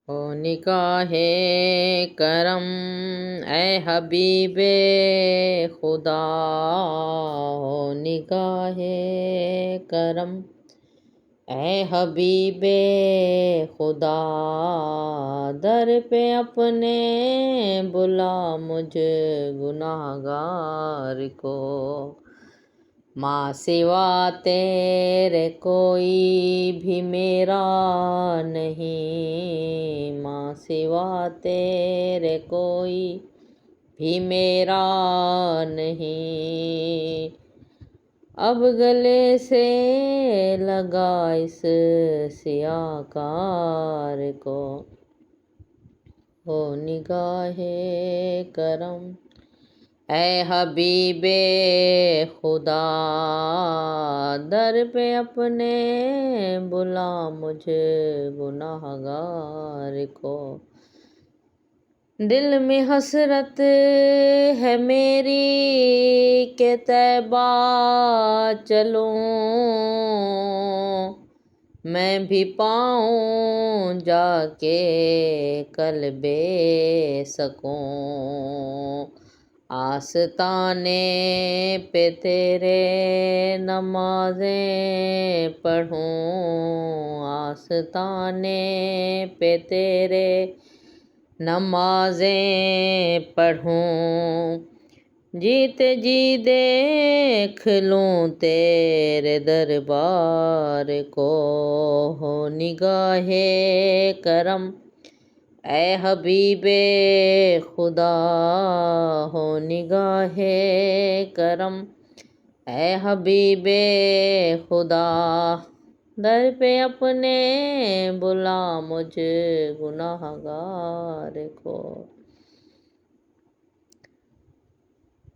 ہو نگاہ کرم اے حبیب خدا، ہو نگاہ کرم اے حبیب خدا، در پہ اپنے بلا مجھ گناہ گار کو، ماں سوا تیرے کوئی بھی میرا نہیں، ماں سوا تیرے کوئی بھی میرا نہیں، اب گلے سے لگا اس سیاہ کار کو، ہو نگاہ کرم اے حبیب خدا، در پہ اپنے بلا مجھ گناہ گار کو، دل میں حسرت ہے میری کہ طیبہ چلوں، میں بھی پاؤں جا کے قلب سکون، آستانے پہ تیرے نمازیں پڑھوں، آستانے پہ تیرے نمازیں پڑھوں، جیتے جی دیکھ لوں تیرے دربار کو، ہو نگاہ کرم اے حبیب خدا، ہو نگاہ کرم اے حبیب خدا، در پہ اپنے بلا مجھ گناہ گار کو،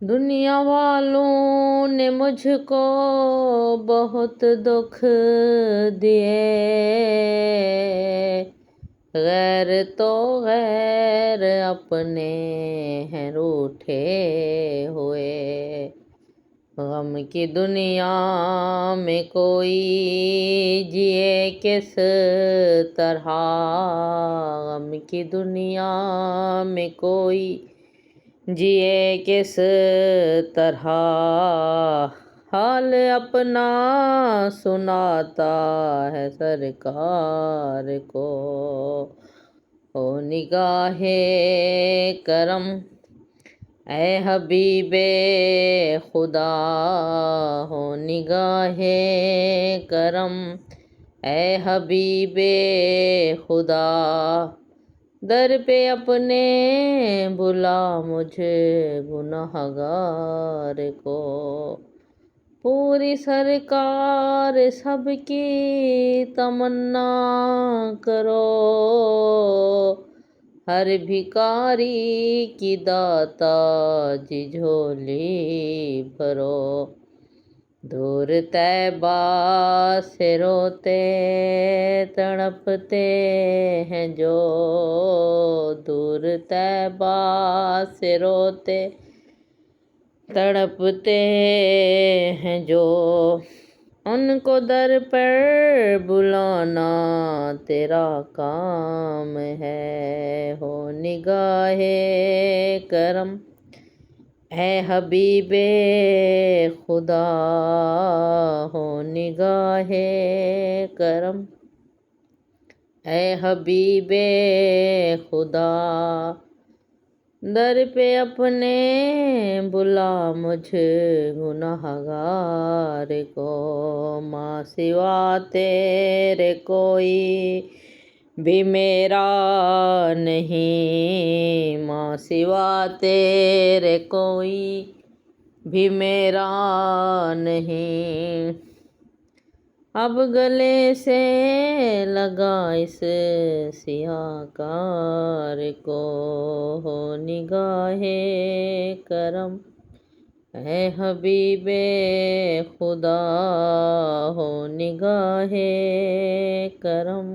دنیا والوں نے مجھ کو بہت دکھ دیے، غیر تو غیر اپنے ہیں روٹھے ہوئے، غم کی دنیا میں کوئی جیے کس طرح، غم کی دنیا میں کوئی جیے کس طرح، حال اپنا سناتا ہے سرکار کو، ہو نگاہ کرم اے حبیب خدا، ہو نگاہ کرم اے حبیب خدا، در پہ اپنے بلا مجھ گناہ گار کو، پوری سرکار سب کی تمنا کرو، ہر بھکاری کی داتا جی جھولی بھرو، دور طیبہ سے روتے تڑپتے ہیں جو، دور طیبہ سے روتے تڑپتے ہیں جو، ان کو در پر بلانا تیرا کام ہے، ہو نگاہ کرم اے حبیب خدا، ہو نگاہ کرم اے حبیب خدا، در پہ اپنے بلا مجھ گناہ گار کو، ماں سوا تیرے کوئی بھی میرا نہیں، ماں سوا تیرے کوئی بھی میرا نہیں، اب گلے سے لگا اس سیاہ کار کو، ہو نگاہ کرم اے حبیب خدا، ہو نگاہ کرم